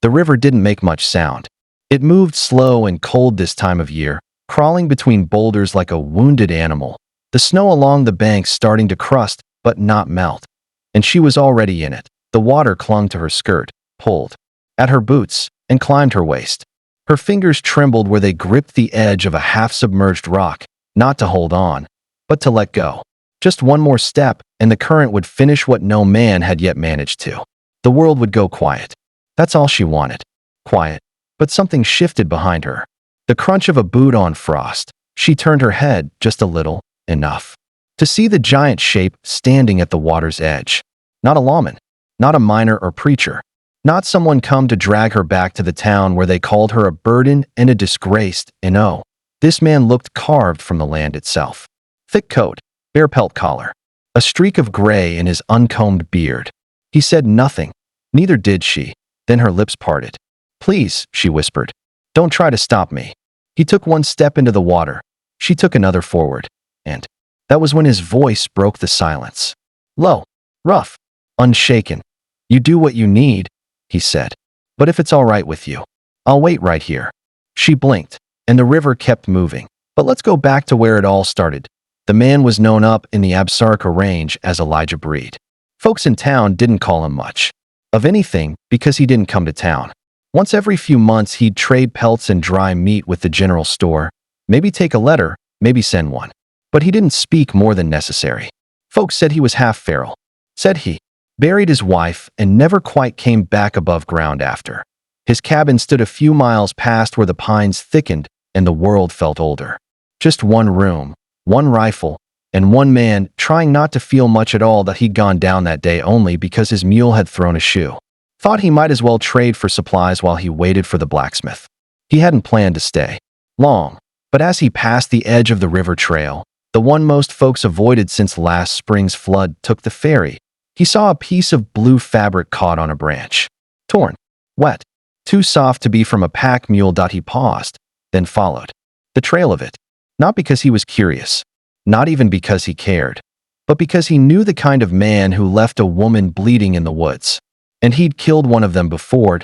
The river didn't make much sound. It moved slow and cold this time of year, crawling between boulders like a wounded animal, the snow along the banks starting to crust but not melt. And she was already in it. The water clung to her skirt, pulled at her boots, and climbed her waist. Her fingers trembled where they gripped the edge of a half-submerged rock, not to hold on, but to let go. Just one more step, and the current would finish what no man had yet managed to. The world would go quiet. That's all she wanted. Quiet. But something shifted behind her. The crunch of a boot on frost. She turned her head just a little, enough, to see the giant shape standing at the water's edge. Not a lawman. Not a miner or preacher. Not someone come to drag her back to the town where they called her a burden and a disgrace, and oh, this man looked carved from the land itself. Thick coat, bare pelt collar, a streak of gray in his uncombed beard. He said nothing. Neither did she. Then her lips parted. "Please," she whispered. "Don't try to stop me." He took one step into the water. She took another forward. And that was when his voice broke the silence. Low, rough, unshaken. "You do what you need," he said. "But if it's all right with you, I'll wait right here." She blinked, and the river kept moving. But let's go back to where it all started. The man was known up in the Absarka range as Elijah Breed. Folks in town didn't call him much of anything because he didn't come to town. Once every few months he'd trade pelts and dry meat with the general store, maybe take a letter, maybe send one. But he didn't speak more than necessary. Folks said he was half feral. Said he buried his wife and never quite came back above ground after. His cabin stood a few miles past where the pines thickened and the world felt older. Just one room, one rifle, and one man trying not to feel much at all that he'd gone down that day only because his mule had thrown a shoe. Thought he might as well trade for supplies while he waited for the blacksmith. He hadn't planned to stay long, but as he passed the edge of the river trail, the one most folks avoided since last spring's flood, took the ferry, he saw a piece of blue fabric caught on a branch. Torn, wet, too soft to be from a pack mule. He paused, then followed the trail of it. Not because he was curious, not even because he cared, but because he knew the kind of man who left a woman bleeding in the woods. And he'd killed one of them before.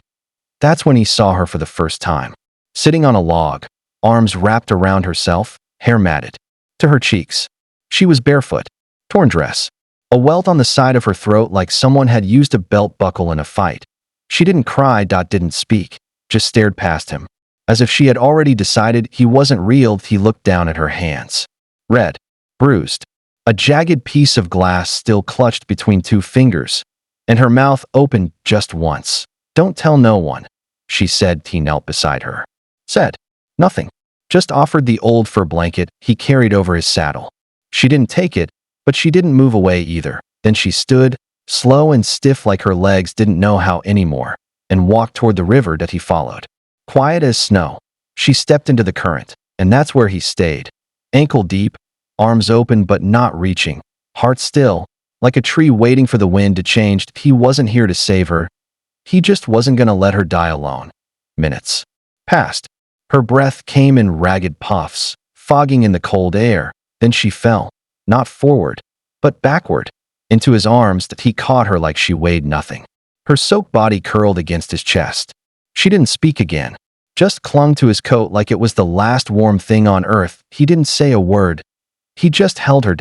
That's when he saw her for the first time. Sitting on a log, arms wrapped around herself, hair matted to her cheeks. She was barefoot, torn dress, a welt on the side of her throat like someone had used a belt buckle in a fight. She didn't cry. Didn't speak, just stared past him. As if she had already decided he wasn't real. He looked down at her hands. Red, bruised, a jagged piece of glass still clutched between two fingers, and her mouth opened just once. "Don't tell no one," she said. He knelt beside her. Said nothing. Just offered the old fur blanket he carried over his saddle. She didn't take it, but she didn't move away either. Then she stood, slow and stiff like her legs didn't know how anymore, and walked toward the river that he followed. Quiet as snow, she stepped into the current, and that's where he stayed. Ankle deep, arms open but not reaching, heart still, like a tree waiting for the wind to change. He wasn't here to save her. He just wasn't gonna let her die alone. Minutes passed. Her breath came in ragged puffs, fogging in the cold air. Then she fell, not forward, but backward, into his arms. That he caught her like she weighed nothing. Her soaked body curled against his chest. She didn't speak again, just clung to his coat like it was the last warm thing on earth. He didn't say a word. He just held her.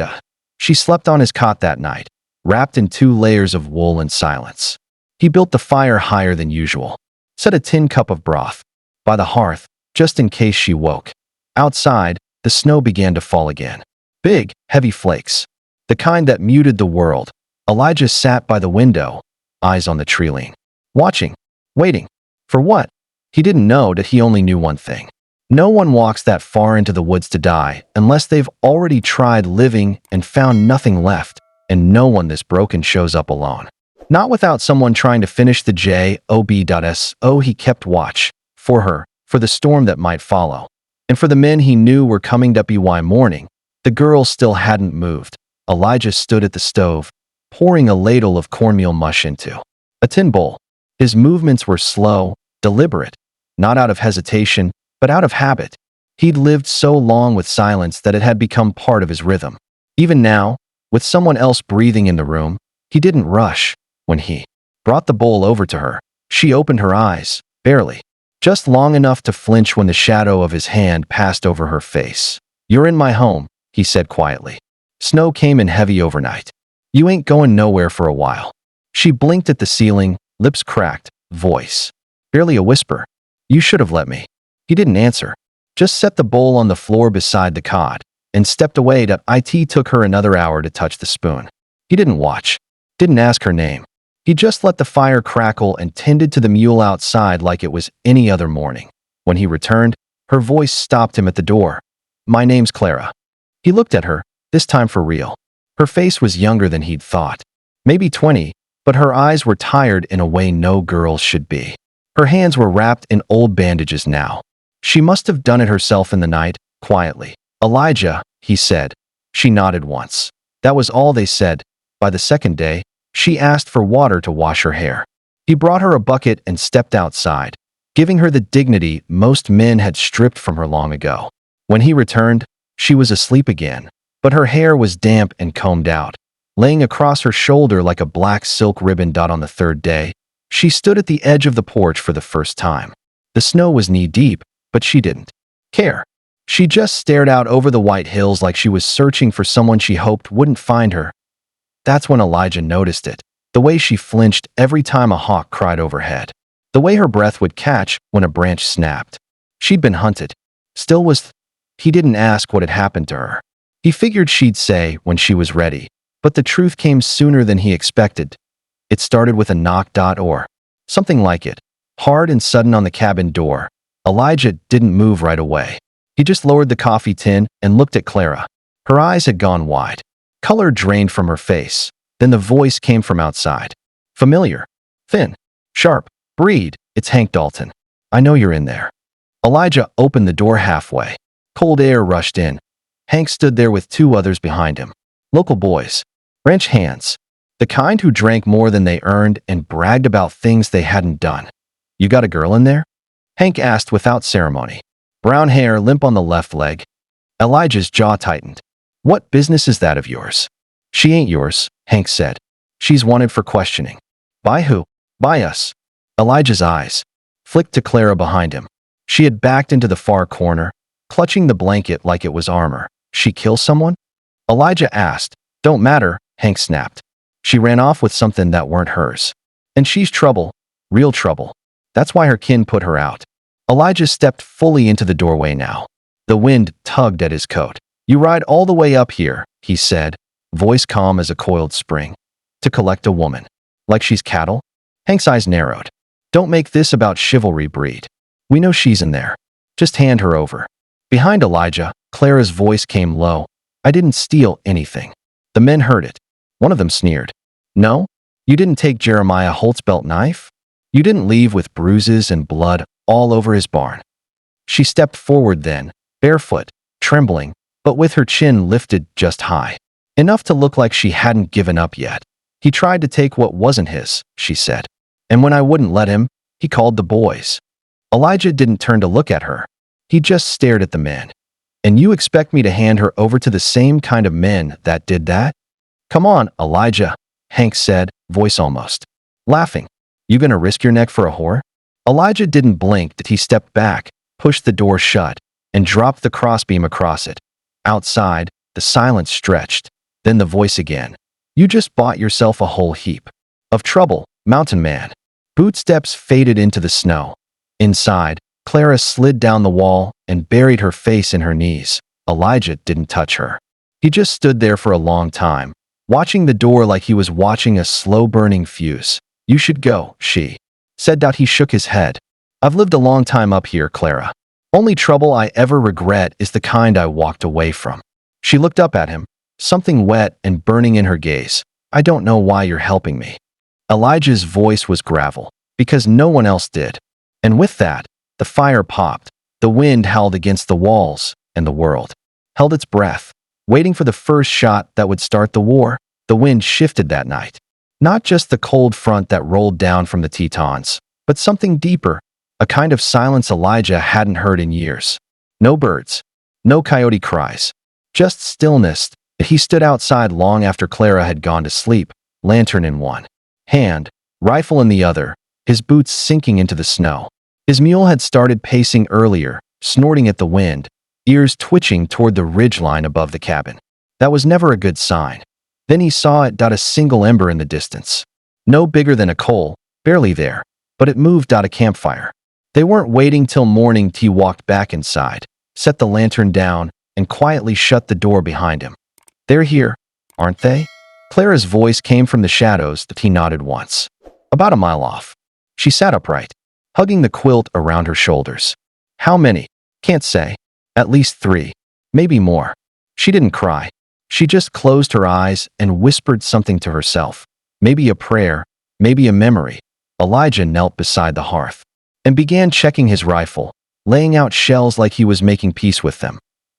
She slept on his cot that night, wrapped in 2 layers of wool and silence. He built the fire higher than usual, set a tin cup of broth by the hearth, just in case she woke. Outside, the snow began to fall again. Big, heavy flakes, the kind that muted the world. Elijah sat by the window, eyes on the treeline, watching, waiting. For what? He didn't know. That he only knew one thing. No one walks that far into the woods to die unless they've already tried living and found nothing left, and no one this broken shows up alone. Not without someone trying to finish the job. He kept watch, for her, for the storm that might follow, and for the men he knew were coming. By morning, the girl still hadn't moved. Elijah stood at the stove, pouring a ladle of cornmeal mush into a tin bowl. His movements were slow, deliberate, not out of hesitation, but out of habit. He'd lived so long with silence that it had become part of his rhythm. Even now, with someone else breathing in the room, he didn't rush. When he brought the bowl over to her, she opened her eyes, barely. Just long enough to flinch when the shadow of his hand passed over her face. "You're in my home," he said quietly. "Snow came in heavy overnight. You ain't going nowhere for a while." She blinked at the ceiling, lips cracked, voice barely a whisper. "You should have let me." He didn't answer. Just set the bowl on the floor beside the cot and stepped away. It took her another hour to touch the spoon. He didn't watch, didn't ask her name. He just let the fire crackle and tended to the mule outside like it was any other morning. When he returned, her voice stopped him at the door. "My name's Clara." He looked at her, this time for real. Her face was younger than he'd thought. Maybe 20, but her eyes were tired in a way no girl should be. Her hands were wrapped in old bandages now. She must have done it herself in the night, quietly. "Elijah," he said. She nodded once. That was all they said. By the second day, she asked for water to wash her hair. He brought her a bucket and stepped outside, giving her the dignity most men had stripped from her long ago. When he returned, she was asleep again, but her hair was damp and combed out, laying across her shoulder like a black silk ribbon. On the third day, she stood at the edge of the porch for the first time. The snow was knee-deep, but she didn't care. She just stared out over the white hills like she was searching for someone she hoped wouldn't find her. That's when Elijah noticed it, the way she flinched every time a hawk cried overhead, the way her breath would catch when a branch snapped. She'd been hunted. Still was. He didn't ask what had happened to her. He figured she'd say when she was ready, but the truth came sooner than he expected. It started with a knock. Or something like it, hard and sudden on the cabin door. Elijah didn't move right away. He just lowered the coffee tin and looked at Clara. Her eyes had gone wide. Color drained from her face. Then the voice came from outside. Familiar. Thin. Sharp. "Breed, it's Hank Dalton. I know you're in there." Elijah opened the door halfway. Cold air rushed in. Hank stood there with two others behind him. Local boys. Ranch hands. The kind who drank more than they earned and bragged about things they hadn't done. "You got a girl in there?" Hank asked without ceremony. Brown hair, limp on the left leg. Elijah's jaw tightened. "What business is that of yours?" "She ain't yours," Hank said. "She's wanted for questioning." "By who?" "By us." Elijah's eyes flicked to Clara behind him. She had backed into the far corner, clutching the blanket like it was armor. "She kill someone?" Elijah asked. "Don't matter," Hank snapped. "She ran off with something that weren't hers. And she's trouble. Real trouble. That's why her kin put her out." Elijah stepped fully into the doorway now. The wind tugged at his coat. "You ride all the way up here," he said, voice calm as a coiled spring, "to collect a woman. Like she's cattle?" Hank's eyes narrowed. "Don't make this about chivalry, Breed. We know she's in there. Just hand her over." Behind Elijah, Clara's voice came low. "I didn't steal anything." The men heard it. One of them sneered. "No? You didn't take Jeremiah Holt's belt knife? You didn't leave with bruises and blood all over his barn?" She stepped forward then, barefoot, trembling, but with her chin lifted just high, enough to look like she hadn't given up yet. "He tried to take what wasn't his," she said. "And when I wouldn't let him, he called the boys." Elijah didn't turn to look at her. He just stared at the men. "And you expect me to hand her over to the same kind of men that did that?" "Come on, Elijah," Hank said, voice almost laughing. "You gonna risk your neck for a whore?" Elijah didn't blink. He stepped back, pushed the door shut, and dropped the crossbeam across it. Outside, the silence stretched. Then the voice again. "You just bought yourself a whole heap of trouble, mountain man." Bootsteps faded into the snow. Inside, Clara slid down the wall and buried her face in her knees. Elijah didn't touch her. He just stood there for a long time, watching the door like he was watching a slow-burning fuse. "You should go," she said. He shook his head. "I've lived a long time up here, Clara. Only trouble I ever regret is the kind I walked away from." She looked up at him, something wet and burning in her gaze. "I don't know why you're helping me." Elijah's voice was gravel, because no one else did. And with that, the fire popped, the wind howled against the walls, and the world held its breath, waiting for the first shot that would start the war. The wind shifted that night. Not just the cold front that rolled down from the Tetons, but something deeper, a kind of silence Elijah hadn't heard in years. No birds, no coyote cries, just stillness. He stood outside long after Clara had gone to sleep, lantern in one hand, rifle in the other, his boots sinking into the snow. His mule had started pacing earlier, snorting at the wind, ears twitching toward the ridgeline above the cabin. That was never a good sign. Then he saw it dot a single ember in the distance. No bigger than a coal, barely there, but it moved dot a campfire. They weren't waiting till morning. He walked back inside, set the lantern down, and quietly shut the door behind him. They're here, aren't they? Clara's voice came from the shadows that he nodded once. About a mile off. She sat upright, hugging the quilt around her shoulders. How many? Can't say. At least 3. Maybe more. She didn't cry. She just closed her eyes and whispered something to herself. Maybe a prayer, maybe a memory. Elijah knelt beside the hearth and began checking his rifle, laying out shells like he was making peace with them.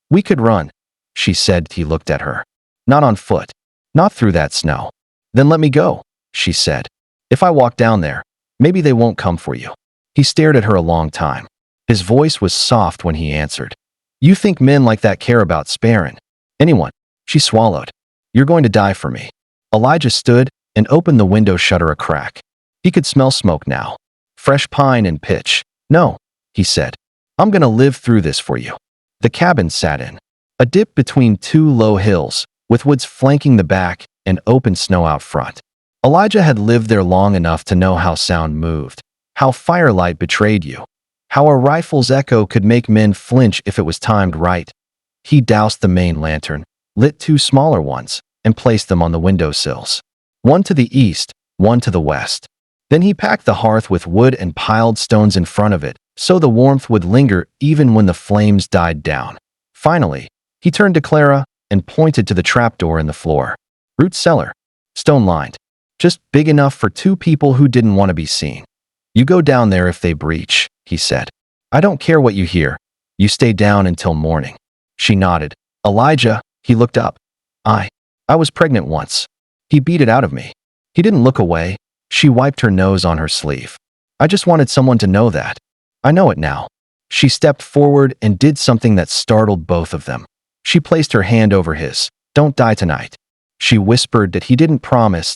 We could run, she said. He looked at her. Not on foot. Not through that snow. Then let me go, she said. If I walk down there, maybe they won't come for you. He stared at her a long time. His voice was soft when he answered. You think men like that care about sparing anyone? She swallowed. You're going to die for me. Elijah stood and opened the window shutter a crack. He could smell smoke now. Fresh pine and pitch. No, he said. I'm going to live through this for you. The cabin sat in a dip between 2 low hills, with woods flanking the back and open snow out front. Elijah had lived there long enough to know how sound moved, how firelight betrayed you, how a rifle's echo could make men flinch if it was timed right. He doused the main lantern, lit 2 smaller ones, and placed them on the windowsills. One to the east, one to the west. Then he packed the hearth with wood and piled stones in front of it, so the warmth would linger even when the flames died down. Finally, he turned to Clara and pointed to the trapdoor in the floor. Root cellar. Stone-lined. Just big enough for 2 people who didn't want to be seen. You go down there if they breach, he said. I don't care what you hear. You stay down until morning. She nodded. Elijah, he looked up. I was pregnant once. He beat it out of me. He didn't look away. She wiped her nose on her sleeve. I just wanted someone to know that. I know it now. She stepped forward and did something that startled both of them. She placed her hand over his. Don't die tonight. She whispered that he didn't promise.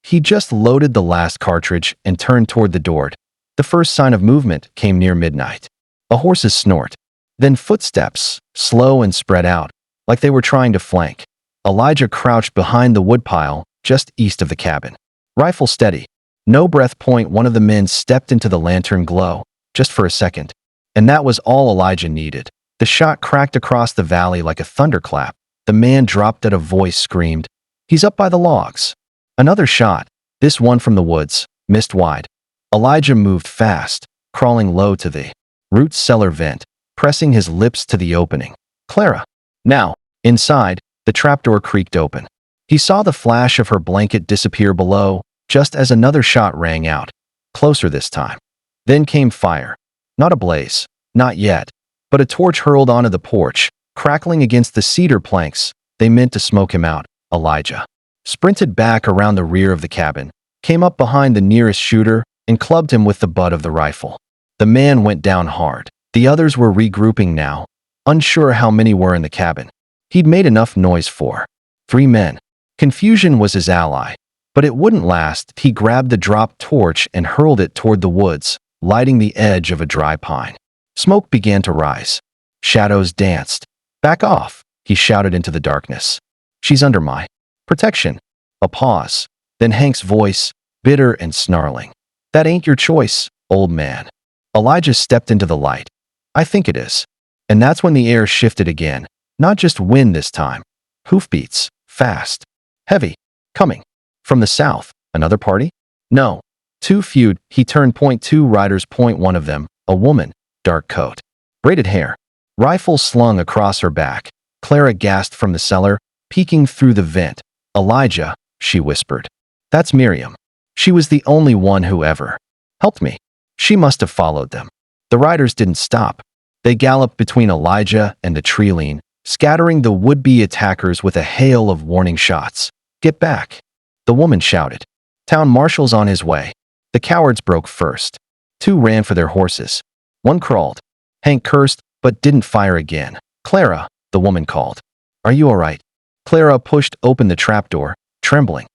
He just loaded the last cartridge and turned toward the door. The first sign of movement came near midnight. A horse's snort. Then footsteps, slow and spread out, like they were trying to flank. Elijah crouched behind the woodpile, just east of the cabin. Rifle steady. No breath. One of the men stepped into the lantern glow, just for a second. And that was all Elijah needed. The shot cracked across the valley like a thunderclap. The man dropped at a voice screamed. He's up by the logs. Another shot, this one from the woods, missed wide. Elijah moved fast, crawling low to the root cellar vent, pressing his lips to the opening. Clara. Now, inside, the trapdoor creaked open. He saw the flash of her blanket disappear below, just as another shot rang out, closer this time. Then came fire. Not a blaze, not yet, but a torch hurled onto the porch, crackling against the cedar planks. They meant to smoke him out. Elijah sprinted back around the rear of the cabin, came up behind the nearest shooter, and clubbed him with the butt of the rifle. The man went down hard. The others were regrouping now, unsure how many were in the cabin. He'd made enough noise for 3 men. Confusion was his ally, but it wouldn't last. He grabbed the dropped torch and hurled it toward the woods, lighting the edge of a dry pine. Smoke began to rise. Shadows danced. Back off, he shouted into the darkness. She's under my protection. A pause. Then Hank's voice, bitter and snarling. That ain't your choice, old man. Elijah stepped into the light. I think it is. And that's when the air shifted again. Not just wind this time. Hoofbeats. Fast. Heavy. Coming. From the south. Another party? No. 2 feud. He turned. 2 riders. One of them, a woman. Dark coat. Braided hair. Rifle slung across her back. Clara gasped from the cellar, peeking through the vent. Elijah, she whispered. That's Miriam. She was the only one who ever helped me. She must have followed them. The riders didn't stop. They galloped between Elijah and the tree line, scattering the would-be attackers with a hail of warning shots. Get back, the woman shouted. Town marshal's on his way. The cowards broke first. 2 ran for their horses. 1 crawled. Hank cursed, but didn't fire again. Clara, the woman called. Are you all right? Clara pushed open the trapdoor, trembling.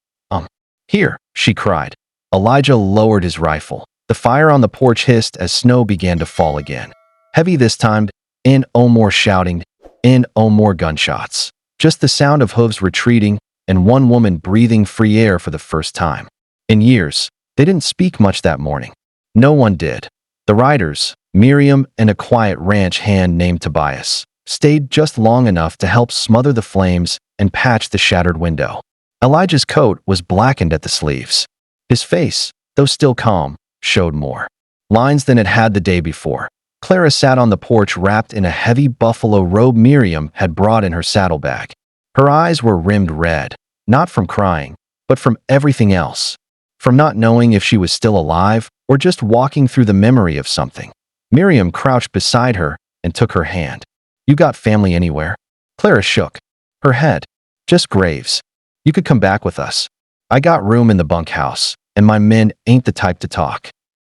Here, she cried. Elijah lowered his rifle. The fire on the porch hissed as snow began to fall again. Heavy this time, and oh more shouting, and oh more gunshots. Just the sound of hooves retreating, and one woman breathing free air for the first time. In years, they didn't speak much that morning. No one did. The riders, Miriam and a quiet ranch hand named Tobias, stayed just long enough to help smother the flames and patch the shattered window. Elijah's coat was blackened at the sleeves. His face, though still calm, showed more lines than it had the day before. Clara sat on the porch wrapped in a heavy buffalo robe Miriam had brought in her saddlebag. Her eyes were rimmed red, not from crying, but from everything else. From not knowing if she was still alive or just walking through the memory of something. Miriam crouched beside her and took her hand. "You got family anywhere?" Clara shook her head. "Just graves. You could come back with us. I got room in the bunkhouse, and my men ain't the type to talk."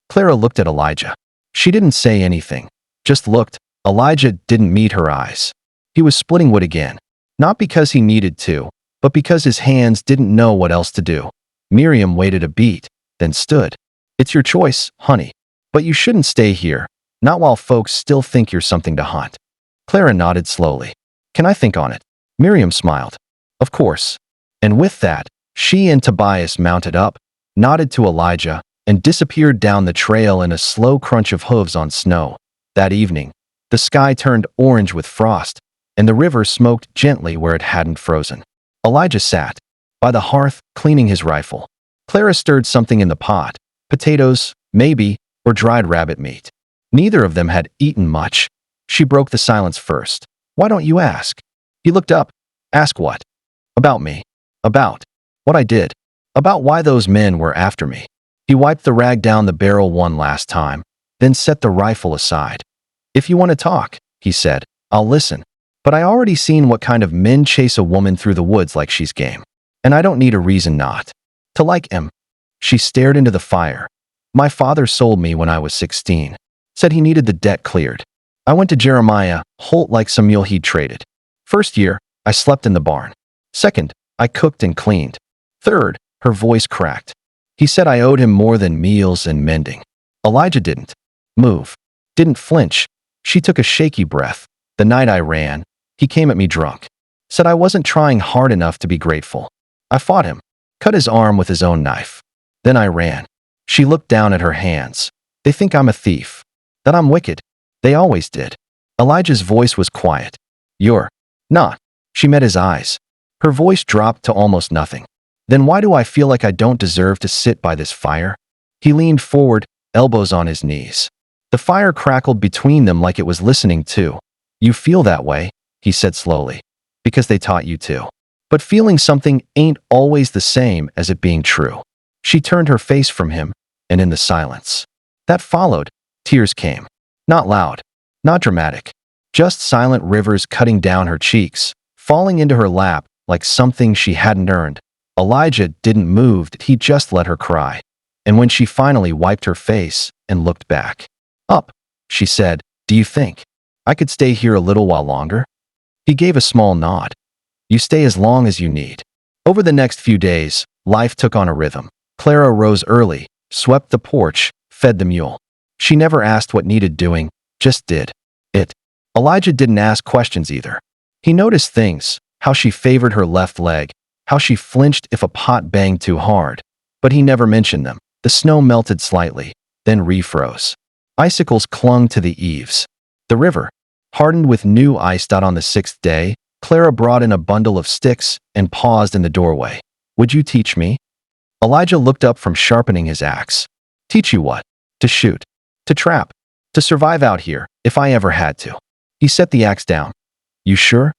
Clara looked at Elijah. She didn't say anything, just looked. Elijah didn't meet her eyes. He was splitting wood again, not because he needed to, but because his hands didn't know what else to do. Miriam waited a beat, then stood. "It's your choice, honey. But you shouldn't stay here, not while folks still think you're something to hunt." Clara nodded slowly. "Can I think on it?" Miriam smiled. "Of course." And with that, she and Tobias mounted up, nodded to Elijah, and disappeared down the trail in a slow crunch of hooves on snow. That evening, the sky turned orange with frost, and the river smoked gently where it hadn't frozen. Elijah sat by the hearth, cleaning his rifle. Clara stirred something in the pot, potatoes, maybe, or dried rabbit meat. Neither of them had eaten much. She broke the silence first. "Why don't you ask?" He looked up. "Ask what?" "About me. About what I did. About why those men were after me." He wiped the rag down the barrel one last time, then set the rifle aside. "If you want to talk," he said, "I'll listen. But I already seen what kind of men chase a woman through the woods like she's game. And I don't need a reason not to like him." She stared into the fire. "My father sold me when I was 16. Said he needed the debt cleared. I went to Jeremiah Holt like some mule he'd traded. First year, I slept in the barn. Second, I cooked and cleaned. Third," her voice cracked, "he said I owed him more than meals and mending." Elijah didn't move, didn't flinch. She took a shaky breath. "The night I ran, he came at me drunk. Said I wasn't trying hard enough to be grateful. I fought him, cut his arm with his own knife. Then I ran." She looked down at her hands. "They think I'm a thief, that I'm wicked. They always did." Elijah's voice was quiet. "You're not." She met his eyes. Her voice dropped to almost nothing. "Then why do I feel like I don't deserve to sit by this fire?" He leaned forward, elbows on his knees. The fire crackled between them like it was listening too. "You feel that way," he said slowly, "because they taught you to. But feeling something ain't always the same as it being true." She turned her face from him, and in the silence that followed, tears came. Not loud, not dramatic, just silent rivers cutting down her cheeks, falling into her lap like something she hadn't earned. Elijah didn't move, he just let her cry. And when she finally wiped her face and looked back up, she said, "Do you think I could stay here a little while longer?" He gave a small nod. "You stay as long as you need." Over the next few days, life took on a rhythm. Clara rose early, swept the porch, fed the mule. She never asked what needed doing, just did it. Elijah didn't ask questions either. He noticed things, how she favored her left leg, how she flinched if a pot banged too hard. But he never mentioned them. The snow melted slightly, then refroze. Icicles clung to the eaves. The river hardened with new ice. On the 6th day, Clara brought in a bundle of sticks and paused in the doorway. "Would you teach me?" Elijah looked up from sharpening his axe. "Teach you what?" "To shoot. To trap. To survive out here, if I ever had to." He set the axe down. "You sure?"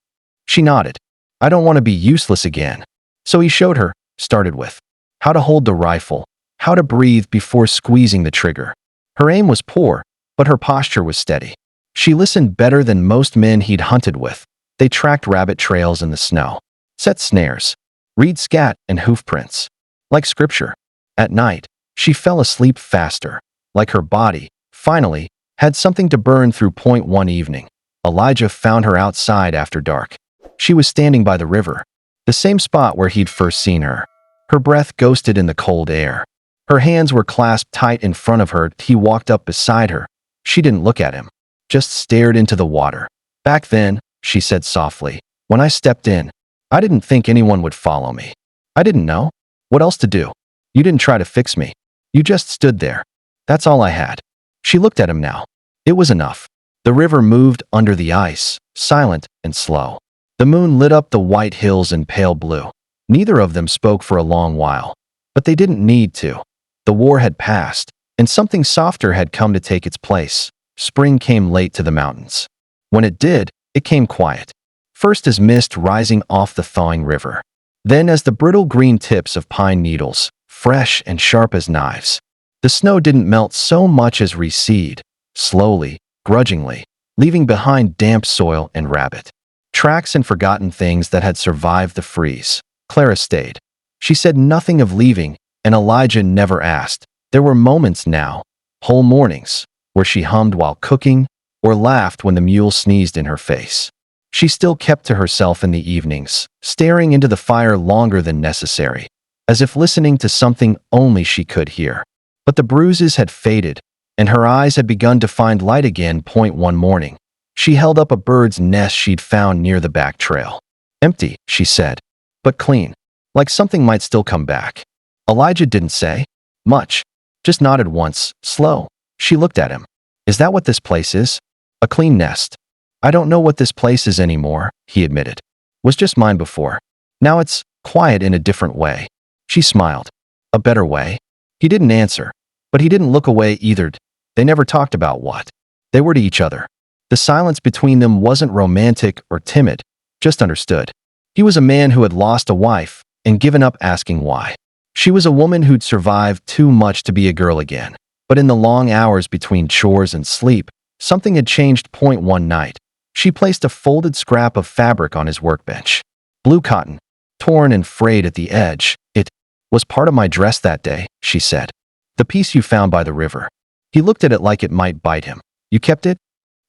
She nodded. "I don't want to be useless again." So he showed her, started with how to hold the rifle, how to breathe before squeezing the trigger. Her aim was poor, but her posture was steady. She listened better than most men he'd hunted with. They tracked rabbit trails in the snow, set snares, read scat and hoof prints. Like scripture. At night, she fell asleep faster, like her body, finally, had something to burn through. One evening, Elijah found her outside after dark. She was standing by the river, the same spot where he'd first seen her. Her breath ghosted in the cold air. Her hands were clasped tight in front of her. He walked up beside her. She didn't look at him, just stared into the water. Back then, she said softly, when I stepped in, I didn't think anyone would follow me. I didn't know what else to do. You didn't try to fix me. You just stood there. That's all I had. She looked at him now. It was enough. The river moved under the ice, silent and slow. The moon lit up the white hills in pale blue. Neither of them spoke for a long while, but they didn't need to. The war had passed, and something softer had come to take its place. Spring came late to the mountains. When it did, it came quiet. First as mist rising off the thawing river. Then as the brittle green tips of pine needles, fresh and sharp as knives. The snow didn't melt so much as recede, slowly, grudgingly, leaving behind damp soil and rabbit tracks and forgotten things that had survived the freeze. Clara stayed. She said nothing of leaving, and Elijah never asked. There were moments now, whole mornings, where she hummed while cooking or laughed when the mule sneezed in her face. She still kept to herself in the evenings, staring into the fire longer than necessary, as if listening to something only she could hear. But the bruises had faded, and her eyes had begun to find light again. One morning, she held up a bird's nest she'd found near the back trail. Empty, she said, but clean, like something might still come back. Elijah didn't say much, just nodded once, slow. She looked at him. Is that what this place is? A clean nest. I don't know what this place is anymore, he admitted. Was just mine before. Now it's quiet in a different way. She smiled. A better way? He didn't answer, but he didn't look away either. They never talked about what they were to each other. The silence between them wasn't romantic or timid, just understood. He was a man who had lost a wife and given up asking why. She was a woman who'd survived too much to be a girl again. But in the long hours between chores and sleep, something had changed. One night, she placed a folded scrap of fabric on his workbench. Blue cotton, torn and frayed at the edge. It was part of my dress that day, she said. The piece you found by the river. He looked at it like it might bite him. You kept it?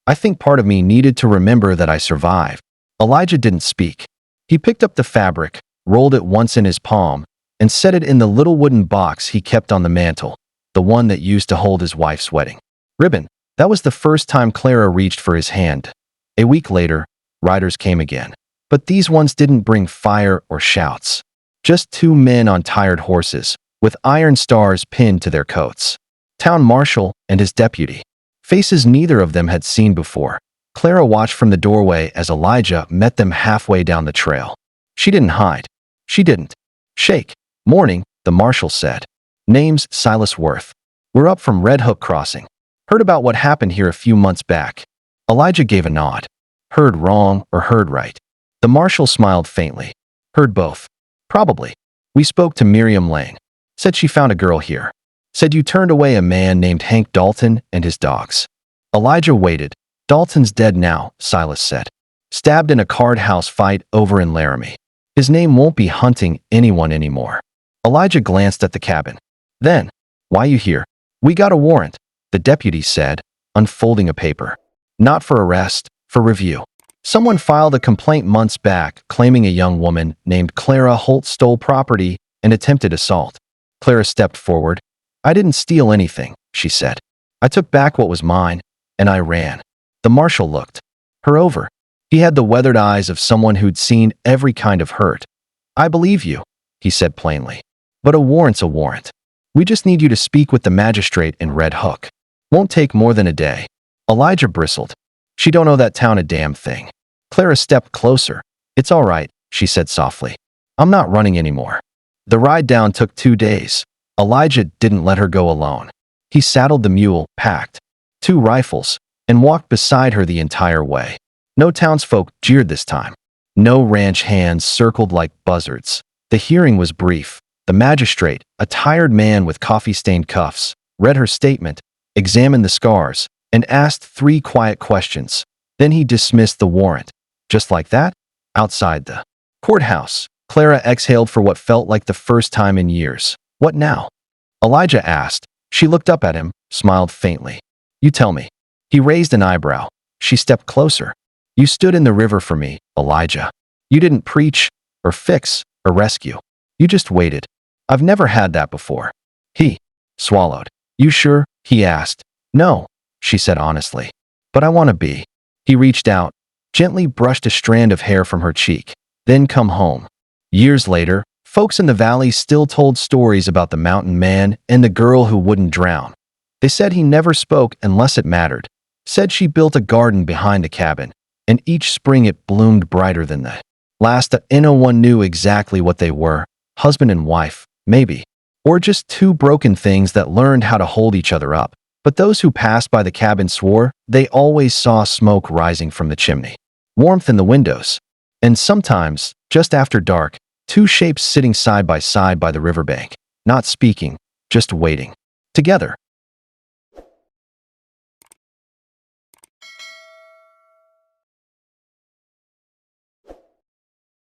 I think part of me needed to remember that I survived. Elijah didn't speak. He picked up the fabric, rolled it once in his palm, and set it in the little wooden box he kept on the mantel, the one that used to hold his wife's wedding ribbon. That was the first time Clara reached for his hand. A week later, riders came again. But these ones didn't bring fire or shouts. Just two men on tired horses, with iron stars pinned to their coats. Town marshal and his deputy. Faces neither of them had seen before. Clara watched from the doorway as Elijah met them halfway down the trail. She didn't hide. She didn't shake. Morning, the marshal said. Name's Silas Worth. We're up from Red Hook Crossing. Heard about what happened here a few months back. Elijah gave a nod. Heard wrong or heard right? The marshal smiled faintly. Heard both. Probably. We spoke to Miriam Lane. Said she found a girl here. Said you turned away a man named Hank Dalton and his dogs. Elijah waited. Dalton's dead now, Silas said. Stabbed in a card house fight over in Laramie. His name won't be hunting anyone anymore. Elijah glanced at the cabin. Then, why you here? We got a warrant, the deputy said, unfolding a paper. Not for arrest, for review. Someone filed a complaint months back claiming a young woman named Clara Holt stole property and attempted assault. Clara stepped forward. I didn't steal anything, she said. I took back what was mine, and I ran. The marshal looked her over. He had the weathered eyes of someone who'd seen every kind of hurt. I believe you, he said plainly. But a warrant's a warrant. We just need you to speak with the magistrate in Red Hook. Won't take more than a day. Elijah bristled. She don't owe that town a damn thing. Clara stepped closer. It's all right, she said softly. I'm not running anymore. The ride down took 2 days. Elijah didn't let her go alone. He saddled the mule, packed 2 rifles, and walked beside her the entire way. No townsfolk jeered this time. No ranch hands circled like buzzards. The hearing was brief. The magistrate, a tired man with coffee-stained cuffs, read her statement, examined the scars, and asked 3 quiet questions. Then he dismissed the warrant. Just like that, outside the courthouse, Clara exhaled for what felt like the first time in years. What now? Elijah asked. She looked up at him, smiled faintly. You tell me. He raised an eyebrow. She stepped closer. You stood in the river for me, Elijah. You didn't preach, or fix, or rescue. You just waited. I've never had that before. He swallowed. You sure? He asked. No, she said honestly. But I want to be. He reached out, gently brushed a strand of hair from her cheek. Then come home. Years later, folks in the valley still told stories about the mountain man and the girl who wouldn't drown. They said he never spoke unless it mattered. Said she built a garden behind the cabin, and each spring it bloomed brighter than the last. No one knew exactly what they were, husband and wife, maybe. Or just two broken things that learned how to hold each other up. But those who passed by the cabin swore they always saw smoke rising from the chimney, warmth in the windows, and sometimes, just after dark, two shapes sitting side by the riverbank, not speaking, just waiting. Together.